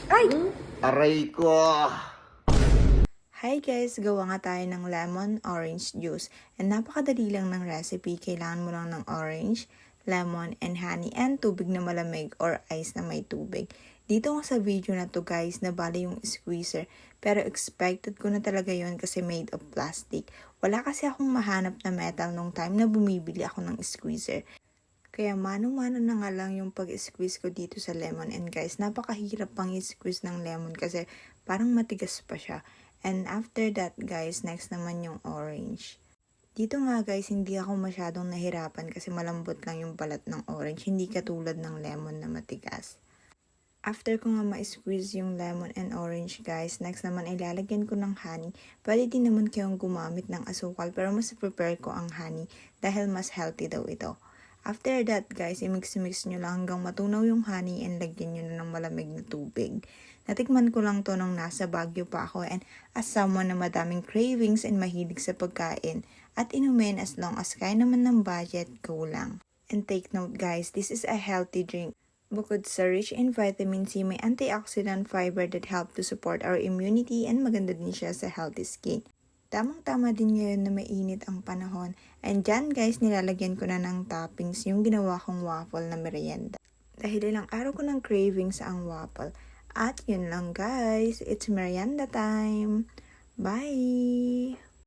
Ay! Aray ko! Hi guys! Gawa nga tayo ng lemon orange juice. And napakadali lang ng recipe. Kailangan mo lang ng orange, lemon, and honey, and tubig na malamig or ice na may tubig. Dito nga sa video na to guys, nabali yung squeezer. Pero expected ko na talaga yon kasi made of plastic. Wala kasi akong mahanap na metal nung time na bumibili ako ng squeezer. Kaya mano-mano na nga lang yung pag-squeeze ko dito sa lemon. And guys, napakahirap pang i-squeeze ng lemon kasi parang matigas pa siya. And after that guys, next naman yung orange. Dito nga guys, hindi ako masyadong nahirapan kasi malambot lang yung balat ng orange. Hindi katulad ng lemon na matigas. After ko nga ma-squeeze yung lemon and orange guys, next naman ilalagyan ko ng honey. Pwede din naman kayong gumamit ng asukal pero mas prepare ko ang honey dahil mas healthy daw ito. After that guys, i-mix-mix nyo lang hanggang matunaw yung honey and lagyan nyo na ng malamig na tubig. Natikman ko lang to nung nasa Baguio pa ako and as someone na madaming cravings and mahilig sa pagkain at inumin as long as kaya naman ng budget, go lang. And take note guys, this is a healthy drink. Bukod sa rich in vitamin C, may antioxidant fiber that help to support our immunity and maganda din siya sa healthy skin. Tamang-tama din ngayon na mainit ang panahon. And dyan guys, nilalagyan ko na ng toppings yung ginawa kong waffle na merienda. Dahil ilang araw ko ng cravings sa ang waffle. At yun lang guys, it's merienda time. Bye!